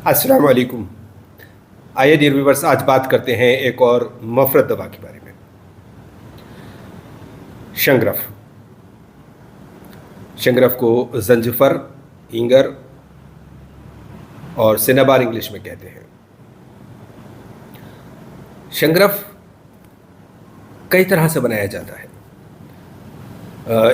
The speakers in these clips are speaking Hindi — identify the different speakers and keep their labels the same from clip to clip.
Speaker 1: अस्सलाम वालेकुम। आइए डियर व्यूवर्स, आज बात करते हैं एक और मफरत दवा के बारे में। शंगरफ। शंगरफ को जंजिफर, हींगर और सिनेबार इंग्लिश में कहते हैं। शंगरफ कई तरह से बनाया जाता है।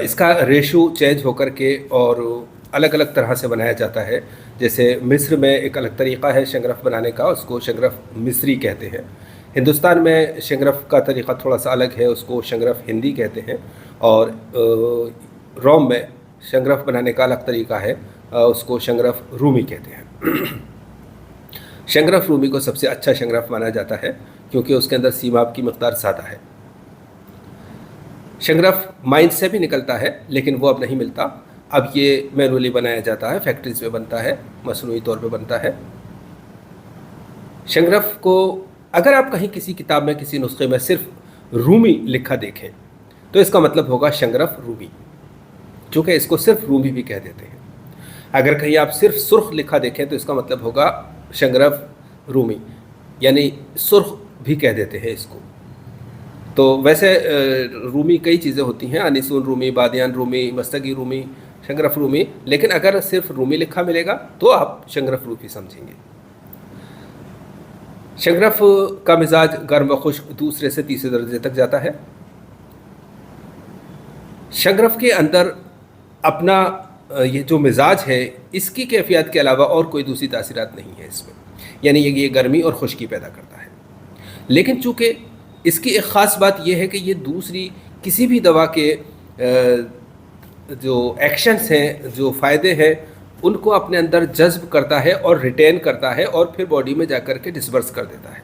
Speaker 1: इसका रेशो चेंज होकर के और अलग अलग तरह से बनाया जाता है। जैसे मिस्र में एक अलग तरीक़ा है शंगरफ बनाने का, उसको शंगरफ मिस्री कहते हैं। हिंदुस्तान में शंगरफ का तरीक़ा थोड़ा सा अलग है, उसको शंगरफ हिंदी कहते हैं। और रोम में शंगरफ बनाने का अलग तरीक़ा है, उसको शंगरफ रूमी कहते हैं। शंगरफ रूमी को सबसे अच्छा शंगरफ माना जाता है क्योंकि उसके अंदर सीमाब की मकदार ज़्यादा है। शंगरफ माइंस से भी निकलता है लेकिन वो अब नहीं मिलता। अब ये मैनुअली बनाया जाता है, फैक्ट्रीज में बनता है, मसनूई तौर पे बनता है। शंगरफ को अगर आप कहीं किसी किताब में किसी नुस्खे में सिर्फ रूमी लिखा देखें तो इसका मतलब होगा शंगरफ रूमी, चूँकि इसको सिर्फ रूमी भी कह देते हैं। अगर कहीं आप सिर्फ सुर्ख लिखा देखें तो इसका मतलब होगा शंगरफ रूमी, यानी सुर्ख भी कह देते हैं इसको। तो वैसे रूमी कई चीज़ें होती हैं, अनीसून रूमी, बादियान रूमी, मस्तगी रूमी, शंगरफ रूमी, लेकिन अगर सिर्फ रूमी लिखा मिलेगा तो आप शंगरफ रूमी समझेंगे। शंगरफ का मिजाज गर्म व खुश्क दूसरे से तीसरे दर्जे तक जाता है। शंगरफ के अंदर अपना ये जो मिजाज है, इसकी कैफियत के अलावा और कोई दूसरी तासीरात नहीं है इसमें, यानी ये गर्मी और खुश्की पैदा करता है। लेकिन चूँकि इसकी एक ख़ास बात यह है कि ये दूसरी किसी भी दवा के जो एक्शंस हैं, जो फ़ायदे हैं, उनको अपने अंदर जज्ब करता है और रिटेन करता है और फिर बॉडी में जाकर के डिस्पर्स कर देता है।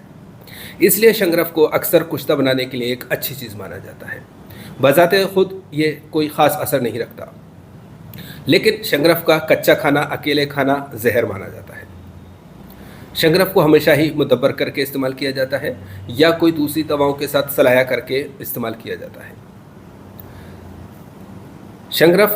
Speaker 1: इसलिए शंगरफ को अक्सर कुश्ता बनाने के लिए एक अच्छी चीज़ माना जाता है। बज़ाते ख़ुद ये कोई ख़ास असर नहीं रखता, लेकिन शंगरफ का कच्चा खाना, अकेले खाना जहर माना जाता है। शंगरफ को हमेशा ही मुदब्बर करके इस्तेमाल किया जाता है या कोई दूसरी दवाओं के साथ सलाया करके इस्तेमाल किया जाता है। शंगरफ,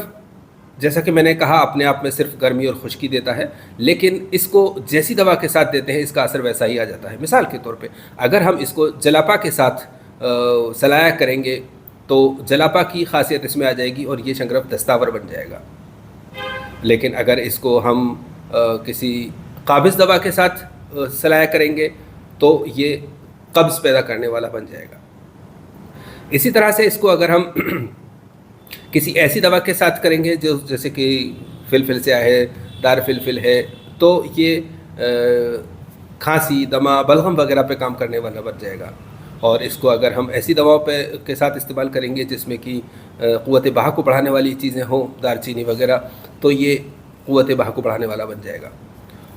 Speaker 1: जैसा कि मैंने कहा, अपने आप में सिर्फ गर्मी और खुश्की देता है, लेकिन इसको जैसी दवा के साथ देते हैं इसका असर वैसा ही आ जाता है। मिसाल के तौर पे अगर हम इसको जलापा के साथ सलाया करेंगे तो जलापा की खासियत इसमें आ जाएगी और ये शंगरफ दस्तावर बन जाएगा। लेकिन अगर इसको हम किसी काबिज़ दवा के साथ सलाया करेंगे तो ये कब्ज़ पैदा करने वाला बन जाएगा। इसी तरह से इसको अगर हम किसी ऐसी दवा के साथ करेंगे जो जैसे कि फिलफिल से है, दार फिलफिल है, तो ये खांसी, दमा, बलगम वगैरह पे काम करने वाला बन जाएगा। और इसको अगर हम ऐसी दवाओं पे के साथ इस्तेमाल करेंगे जिसमें कि क़ुव्वत बहा को बढ़ाने वाली चीज़ें हों, दारचीनी वगैरह, तो ये क़ुव्वत बहा को बढ़ाने वाला बन जाएगा।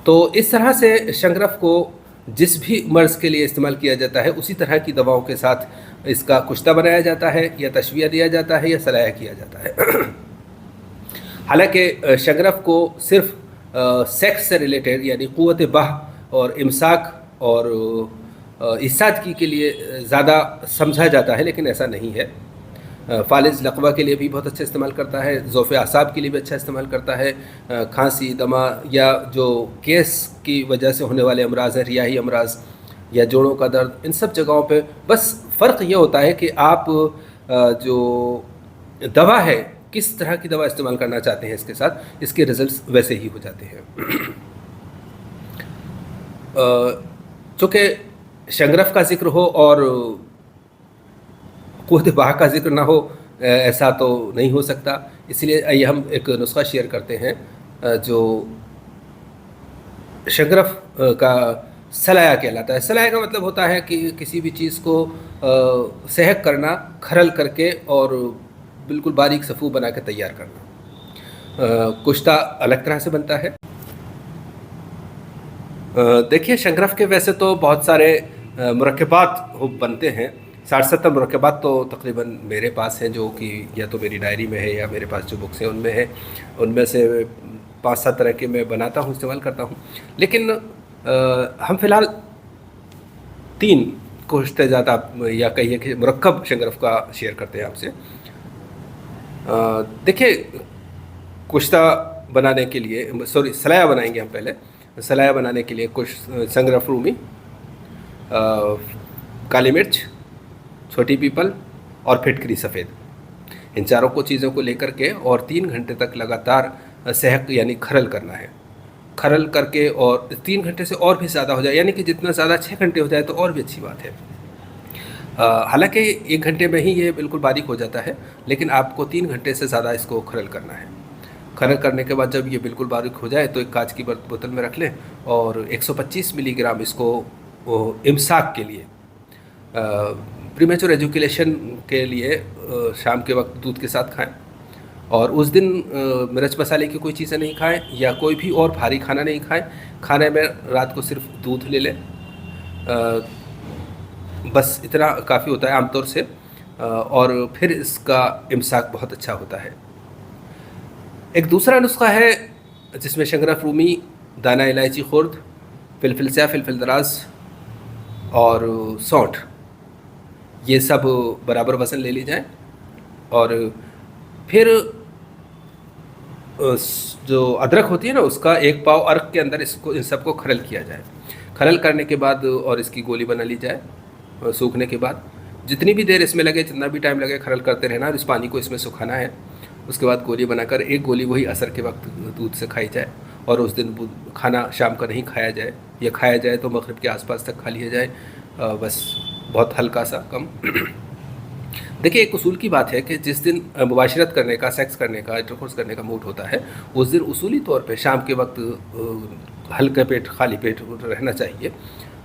Speaker 1: तो इस तरह से शंगरफ को जिस भी मर्ज़ के लिए इस्तेमाल किया जाता है उसी तरह की दवाओं के साथ इसका कुश्ता बनाया जाता है या तशविया दिया जाता है या सलाया किया जाता है। हालांकि शंगरफ को सिर्फ सेक्स से रिलेटेड यानी क़ुव्वत बह और इमसाक और इसादगी के लिए ज़्यादा समझा जाता है, लेकिन ऐसा नहीं है। फालिज लकवा के लिए भी बहुत अच्छा इस्तेमाल करता है, ज़ौफ़ आसाब के लिए भी अच्छा इस्तेमाल करता है, खांसी, दमा या जो केस की वजह से होने वाले अमराज हैं, रियाही अमराज या जोड़ों का दर्द, इन सब जगहों पे बस फ़र्क ये होता है कि आप जो दवा है किस तरह की दवा इस्तेमाल करना चाहते हैं, इसके साथ इसके रिज़ल्ट्स वैसे ही हो जाते हैं। चूँकि शंगरफ का ज़िक्र हो और क़ुव्वत बहा का ज़िक्र ना हो, ऐसा तो नहीं हो सकता। इसलिए आइए हम एक नुस्ख़ा शेयर करते हैं जो शंगरफ का सलाया कहलाता है। सलाया का मतलब होता है कि किसी भी चीज़ को सहक करना, खरल करके और बिल्कुल बारीक सफ़ू बना के तैयार करना। कुश्ता अलग तरह से बनता है। देखिए, शंगरफ के वैसे तो बहुत सारे मुरक्कबात बनते हैं। 60-70 मुरक्कबात तो तकरीबन मेरे पास हैं, जो कि या तो मेरी डायरी में है या मेरे पास जो बुक्स हैं उनमें है। उनमें से 5-7 तरह के मैं बनाता हूँ, इस्तेमाल करता हूँ। लेकिन हम फ़िलहाल 3 कुश्ते ज़्यादा या कहिए कि मुरक्कब शंगरफ का शेयर करते हैं आपसे। देखिए, कुश्ता बनाने के लिए सलाया बनाएंगे हम पहले। सलाया बनाने के लिए कुछ संगरफ रूमी, काली मिर्च, छोटी पीपल और फिटकरी सफ़ेद, इन चारों को चीज़ों को लेकर के और 3 घंटे तक लगातार सहक यानी खरल करना है। खरल करके और 3 घंटे से और भी ज़्यादा हो जाए, यानी कि जितना ज़्यादा 6 घंटे हो जाए तो और भी अच्छी बात है। हालांकि 1 घंटे में ही ये बिल्कुल बारीक हो जाता है, लेकिन आपको 3 घंटे से ज़्यादा इसको खरल करना है। खरल करने के बाद जब ये बिल्कुल बारीक हो जाए तो एक कांच की बोतल में रख लें और 125 मिलीग्राम इसको इमसाक के लिए, प्रीमेच्योर एजुकेशन के लिए शाम के वक्त दूध के साथ खाएं। और उस दिन मिर्च मसाले की कोई चीज़ें नहीं खाएं या कोई भी और भारी खाना नहीं खाएं। खाने में रात को सिर्फ दूध ले लें, बस इतना काफ़ी होता है आमतौर से, और फिर इसका इमसाक बहुत अच्छा होता है। एक दूसरा नुस्खा है जिसमें शंगरफ रूमी, दाना इलायची खुर्द, फिलफिल स्या, फिलफिल दराज और सौंठ, ये सब बराबर वज़न ले ली जाए और फिर जो अदरक होती है ना उसका 1 पाव अर्क के अंदर इसको इन सबको खरल किया जाए। खरल करने के बाद और इसकी गोली बना ली जाए। सूखने के बाद जितनी भी देर इसमें लगे, जितना भी टाइम लगे, खरल करते रहना और इस पानी को इसमें सुखाना है। उसके बाद गोली बनाकर एक गोली वही असर के वक्त दूध से खाई जाए और उस दिन खाना शाम का नहीं खाया जाए, या खाया जाए तो मगरिब के आसपास तक खा लिया जाए, बस बहुत हल्का सा कम। देखिए, एक उसूल की बात है कि जिस दिन मुबाशरत करने का, सेक्स करने का, इंटरकोर्स करने का मूड होता है, उस दिन उसूली तौर पे शाम के वक्त हल्के पेट, खाली पेट रहना चाहिए,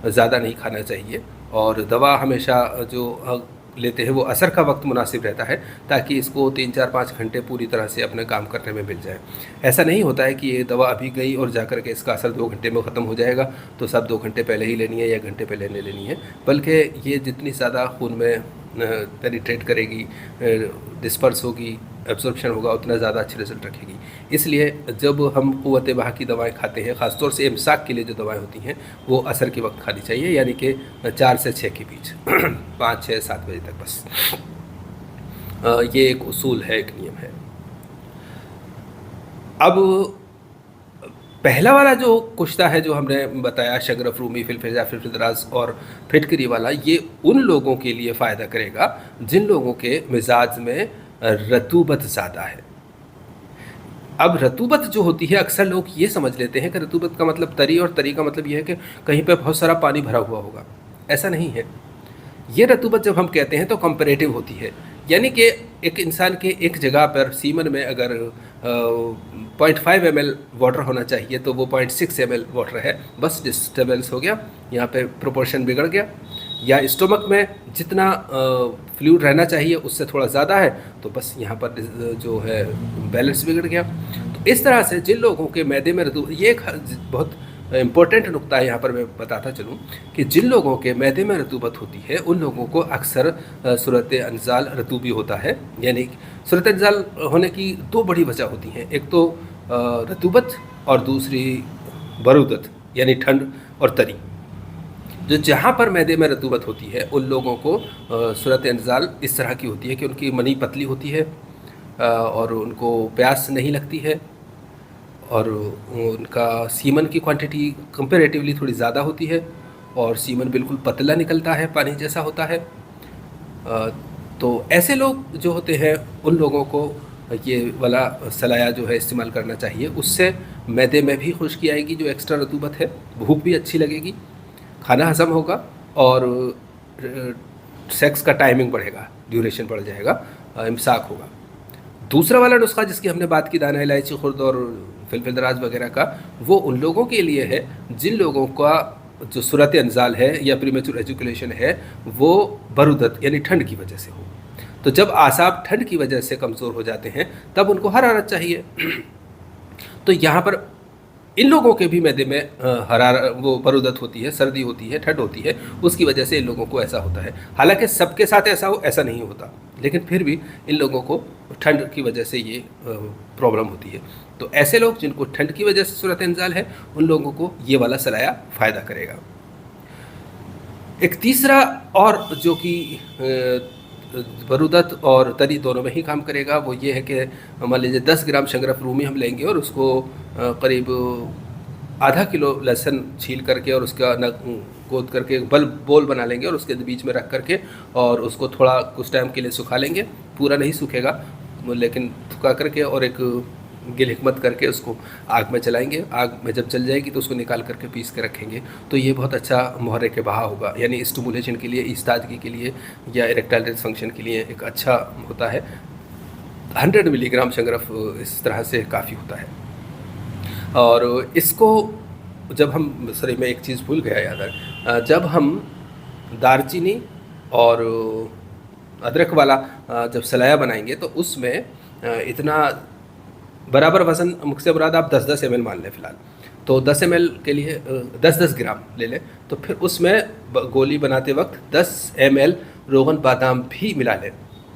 Speaker 1: ज़्यादा नहीं खाना चाहिए। और दवा हमेशा जो लेते हैं वो असर का वक्त मुनासिब रहता है ताकि इसको 3-4-5 घंटे पूरी तरह से अपने काम करने में मिल जाए। ऐसा नहीं होता है कि ये दवा अभी गई और जाकर के इसका असर 2 घंटे में ख़त्म हो जाएगा तो सब 2 घंटे पहले ही लेनी है या 1 घंटे पहले लेनी है, बल्कि ये जितनी ज़्यादा खून में पेनिट्रेट करेगी, डिस्पर्स होगी, एब्जॉर्प्शन होगा, उतना ज़्यादा अच्छे रिजल्ट रखेगी। इसलिए जब हम क़ुव्वत बहा की दवाएं खाते हैं, ख़ासतौर से इमसाक के लिए जो दवाएं होती हैं वो असर के वक्त खानी चाहिए, यानी कि 4 से 6 के बीच 5, 6, 7 बजे तक बस। ये एक उसूल है, एक नियम है। अब पहला वाला जो कुश्ता है जो हमने बताया, शंगरफ रूमी, फिलफिल दराज और फिटकरी वाला, ये उन लोगों के लिए फ़ायदा करेगा जिन लोगों के मिजाज में रतूबत ज़्यादा है। अब रतूबत जो होती है, अक्सर लोग ये समझ लेते हैं कि रतूबत का मतलब तरी, और तरी का मतलब ये है कि कहीं पे बहुत सारा पानी भरा हुआ होगा। ऐसा नहीं है। ये रतूबत जब हम कहते हैं तो कंपैरेटिव होती है, यानी कि एक इंसान के एक जगह पर सीमन में अगर 0.5 ml वाटर होना चाहिए तो वो 0.6 ml वाटर है, बस डिस्टर्बेंस हो गया, यहाँ पे प्रोपोर्शन बिगड़ गया। या स्टोमक में जितना फ्लूइड रहना चाहिए उससे थोड़ा ज़्यादा है तो बस यहाँ पर जो है बैलेंस बिगड़ गया। तो इस तरह से जिन लोगों के मैदे में ये एक बहुत इम्पोर्टेंट नुक्ता है, यहाँ पर मैं बताता चलूँ कि जिन लोगों के मैदे में रतूबत होती है उन लोगों को अक्सर सूरत अंजाल रतूबी होता है। यानी सूरत अंजाल होने की 2 बड़ी वजह होती हैं, एक तो रतूबत और दूसरी बरूदत यानी ठंड और तरी। जो जहाँ पर मैदे में रतूबत होती है उन लोगों को सूरत अंजाल इस तरह की होती है कि उनकी मनी पतली होती है और उनको प्यास नहीं लगती है और उनका सीमन की क्वांटिटी कंपैरेटिवली थोड़ी ज़्यादा होती है और सीमन बिल्कुल पतला निकलता है, पानी जैसा होता है। तो ऐसे लोग जो होते हैं उन लोगों को ये वाला सलाया जो है इस्तेमाल करना चाहिए। उससे मैदे में भी खुश्की आएगी जो एक्स्ट्रा रतूबत है, भूख भी अच्छी लगेगी, खाना हज़म होगा और सेक्स का टाइमिंग बढ़ेगा, ड्यूरेशन बढ़ जाएगा, इमसाक होगा। दूसरा वाला नुस्खा जिसकी हमने बात की, दाना इलायची खुर्द और फिलफिल दराज वगैरह का, वो उन लोगों के लिए है जिन लोगों का जो सूरत अंजाल है या प्रीमेच्योर एजुकेशन है वो बरूदत यानी ठंड की वजह से हो। तो जब आसाब ठंड की वजह से कमज़ोर हो जाते हैं तब उनको हरारत चाहिए। तो यहाँ पर इन लोगों के भी मैदे में वो बरूदत होती है, सर्दी होती है, ठंड होती है, उसकी वजह से इन लोगों को ऐसा होता है। हालांकि सबके साथ ऐसा हो ऐसा नहीं होता, लेकिन फिर भी इन लोगों को ठंड की वजह से ये प्रॉब्लम होती है। तो ऐसे लोग जिनको ठंड की वजह से सूरत इंजाल है उन लोगों को ये वाला सलाया फ़ायदा करेगा। एक तीसरा और जो कि बरूदत और तरी दोनों में ही काम करेगा वो ये है कि मान लीजिए 10 ग्राम शंगरफ रूमी हम लेंगे और उसको करीब आधा किलो लहसुन छील करके और उसका न गोद करके बोल बना लेंगे और उसके बीच में रख करके और उसको थोड़ा कुछ टाइम के लिए सुखा लेंगे। पूरा नहीं सूखेगा लेकिन सुखा करके और एक गिल हिकमत करके उसको आग में चलाएंगे। आग में जब जल जाएगी तो उसको निकाल करके पीस के रखेंगे। तो ये बहुत अच्छा मुहर्रिक बहा होगा, यानी स्टिमुलेशन के लिए, इस्तादगी के लिए या इरेक्टाइल डिसफंक्शन के लिए एक अच्छा होता है। 100 मिलीग्राम शंगरफ इस तरह से काफ़ी होता है। और इसको जब हम, सॉरी मैं एक चीज़ भूल गया याद है, जब हम दालचीनी और अदरक वाला जब सलाया बनाएंगे तो उसमें इतना बराबर वज़न, मुझसे मुराद आप 10-10 ml मान लें फ़िलहाल, तो 10 ml के लिए 10-10 ग्राम ले लें, तो फिर उसमें गोली बनाते वक्त 10 ml रोगन बादाम भी मिला लें।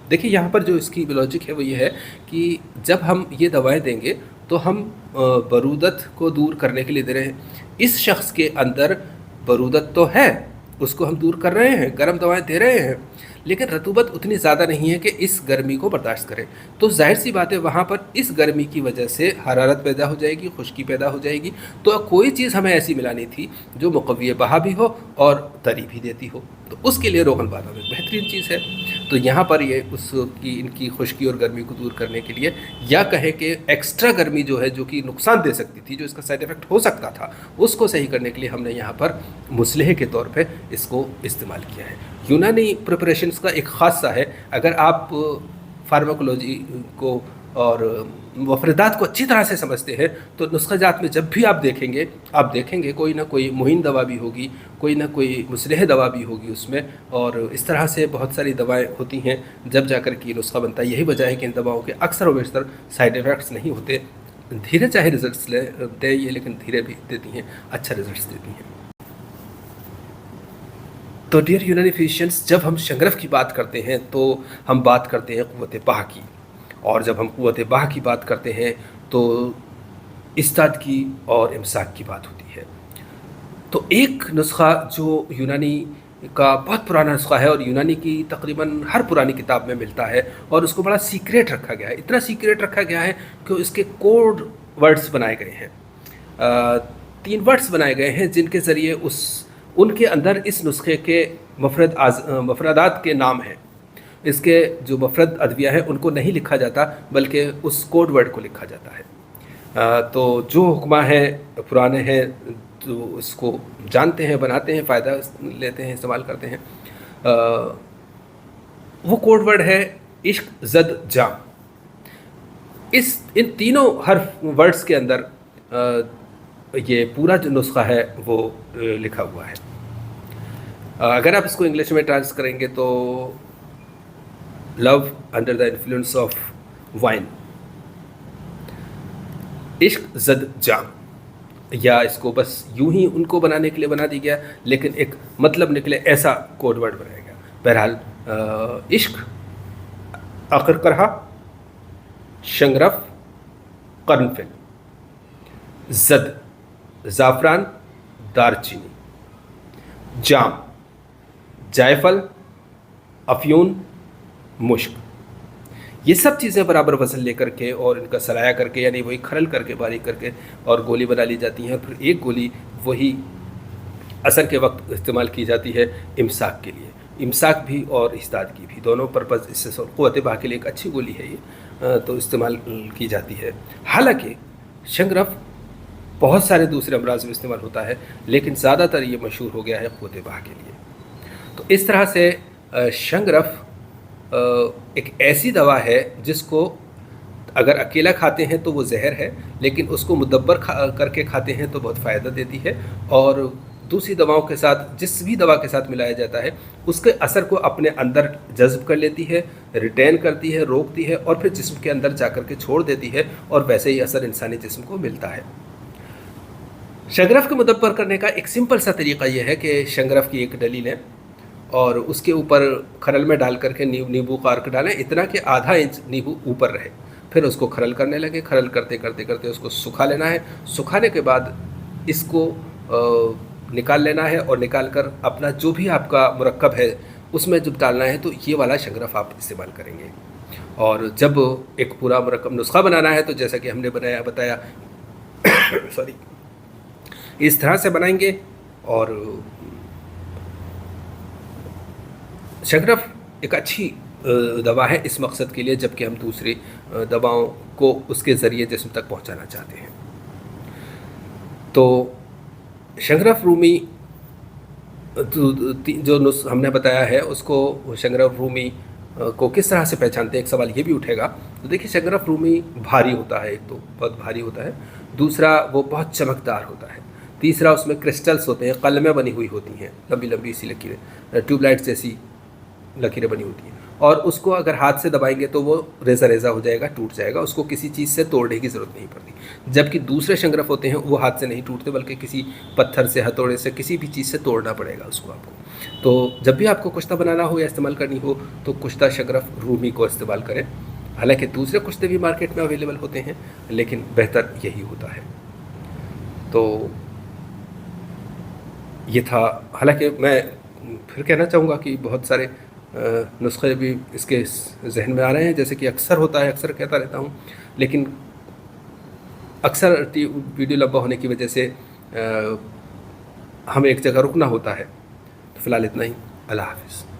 Speaker 1: देखिए यहाँ पर जो इसकी लॉजिक है वो ये है कि जब हम ये दवाएं देंगे तो हम बरूदत को दूर करने के लिए दे रहे हैं। इस शख्स के अंदर बरूदत तो है, उसको हम दूर कर रहे हैं, गर्म दवाएं दे रहे हैं, लेकिन रतूबत उतनी ज़्यादा नहीं है कि इस गर्मी को बर्दाश्त करें। तो जाहिर सी बात है वहाँ पर इस गर्मी की वजह से हरारत पैदा हो जाएगी, खुश्की पैदा हो जाएगी। तो कोई चीज़ हमें ऐसी मिलानी थी जो मुक़व्वी बहा भी हो और तरी भी देती हो, तो उसके लिए रोगन बादाम एक बेहतरीन चीज़ है। तो यहाँ पर ये उसकी इनकी खुश्की और गर्मी को दूर करने के लिए, या कहे कि एक्स्ट्रा गर्मी जो है जो कि नुकसान दे सकती थी, जो इसका साइड इफ़ेक्ट हो सकता था, उसको सही करने के लिए हमने यहाँ पर मुसलह के तौर पे इसको इस्तेमाल किया है। यूनानी प्रिपरेशंस का एक ख़ासा है। अगर आप फार्माकोलॉजी को और मुफरदात को अच्छी तरह से समझते हैं तो नुस्खा जात में जब भी आप देखेंगे कोई ना कोई मुहिम दवा भी होगी, कोई ना कोई मुसलह दवा भी होगी उसमें, और इस तरह से बहुत सारी दवाएं होती हैं जब जाकर के नुस्खा बनता है। यही वजह है कि इन दवाओं के अक्सर व बेशतर साइड इफ़ेक्ट्स नहीं होते। धीरे चाहे रिजल्ट्स दें ये, लेकिन धीरे भी देती हैं, अच्छा रिजल्ट्स देती हैं। तो डियर यूनानी फिजिशियंस, जब हम शंगरफ की बात करते हैं तो हम बात करते हैं क़ुव्वत बाह की, और जब हम क़ुव्वत बाह की बात करते हैं तो इस्ताद की और इमसाक की बात होती है। तो एक नुस्खा जो यूनानी का बहुत पुराना नुस्खा है और यूनानी की तकरीबन हर पुरानी किताब में मिलता है, और उसको बड़ा सीक्रेट रखा गया है। इतना सीक्रेट रखा गया है कि इसके कोड वर्ड्स बनाए गए हैं, 3 वर्ड्स बनाए गए हैं जिनके ज़रिए उनके अंदर इस नुस्खे के मफरदात के नाम हैं। इसके जो मफरद अदविया है उनको नहीं लिखा जाता, बल्कि उस कोड वर्ड को लिखा जाता है। तो जो हुक्मा है पुराने हैं तो इसको जानते हैं, बनाते हैं, फ़ायदा लेते हैं, इस्तेमाल करते हैं। वो कोड वर्ड है इश्क, ज़द, जाम। इन तीनों हर्फ वर्ड्स के अंदर ये पूरा जो नुस्खा है वो लिखा हुआ है। अगर आप इसको इंग्लिश में ट्रांस करेंगे तो love under the influence of wine, इश्क, ज़द, जाम, या इसको बस यूं ही उनको बनाने के लिए बना दी गया, लेकिन एक मतलब निकले ऐसा कोड वर्ड बनाया गया। बहरहाल इश्क, आखिर करहा, शंगरफ, करनफिल, ज़द, ज़ाफ़रान, दारचीनी, जाम, जायफल, अफ्यून, मुश्क, ये सब चीज़ें बराबर वज़न लेकर के और इनका सलाया करके, यानी वही खरल करके, बारीक करके और गोली बना ली जाती हैं। फिर एक गोली वही असर के वक्त इस्तेमाल की जाती है इमसाक के लिए। इमसाक भी और इस्ताद की भी, दोनों पर्पज़ इससे क़ुव्वत बाह के लिए एक अच्छी गोली है ये, तो इस्तेमाल की जाती है। हालांकि शंगरफ बहुत सारे दूसरे अमराज में इस्तेमाल होता है, लेकिन ज़्यादातर ये मशहूर हो गया है क़ुव्वत बाह के लिए। तो इस तरह से शंगरफ एक ऐसी दवा है जिसको अगर अकेला खाते हैं तो वो जहर है, लेकिन उसको मुदब्बर करके खाते हैं तो बहुत फ़ायदा देती है, और दूसरी दवाओं के साथ, जिस भी दवा के साथ मिलाया जाता है, उसके असर को अपने अंदर जज्ब कर लेती है, रिटेन करती है, रोकती है, और फिर जिस्म के अंदर जा कर के छोड़ देती है, और वैसे ही असर इंसानी जिस्म को मिलता है। शंगरफ को मुदब्बर करने का एक सिंपल सा तरीक़ा यह है कि शंगरफ की एक डली लें और उसके ऊपर खरल में डाल करके नींबू का अर्क डालें, इतना कि आधा इंच नींबू ऊपर रहे। फिर उसको खरल करने लगे, खरल करते करते करते उसको सुखा लेना है। सुखाने के बाद इसको निकाल लेना है, और निकाल कर अपना जो भी आपका मुरक्कब है उसमें जब डालना है तो ये वाला शंगरफ आप इस्तेमाल करेंगे। और जब एक पूरा मुरक्कब नुस्खा बनाना है तो जैसा कि हमने बताया सॉरी, इस तरह से बनाएंगे। और शगरफ एक अच्छी दवा है इस मकसद के लिए, जबकि हम दूसरी दवाओं को उसके ज़रिए जिस्म तक पहुंचाना चाहते हैं। तो शगरफ रूमी जो हमने बताया है उसको, शगरफ रूमी को किस तरह से पहचानते हैं, एक सवाल ये भी उठेगा। तो देखिए, शगरफ रूमी भारी होता है, एक तो बहुत भारी होता है, दूसरा वो बहुत चमकदार होता है, तीसरा उसमें क्रिस्टल्स होते हैं, कलमें बनी हुई होती हैं, लंबी लंबी सी लकीरें, ट्यूबलाइट्स जैसी लकीरें बनी होती हैं, और उसको अगर हाथ से दबाएंगे तो वो रेज़ा रेज़ा हो जाएगा, टूट जाएगा, उसको किसी चीज़ से तोड़ने की ज़रूरत नहीं पड़ती। जबकि दूसरे शंगरफ होते हैं वो हाथ से नहीं टूटते, बल्कि किसी पत्थर से, हथौड़े से, किसी भी चीज़ से तोड़ना पड़ेगा उसको आपको। तो जब भी आपको कुश्ता बनाना हो या इस्तेमाल करनी हो तो कुश्ता शंगरफ रूमी को इस्तेमाल करें। हालांकि दूसरे कुश्ते भी मार्केट में अवेलेबल होते हैं, लेकिन बेहतर यही होता है। तो ये था। हालांकि मैं फिर कहना चाहूँगा कि बहुत सारे नुस्खे भी इसके जहन में आ रहे हैं, जैसे कि अक्सर होता है, अक्सर कहता रहता हूँ, लेकिन अक्सर वीडियो लंबा होने की वजह से हमें एक जगह रुकना होता है। तो फ़िलहाल इतना ही। अल्लाह हाफ़िज़।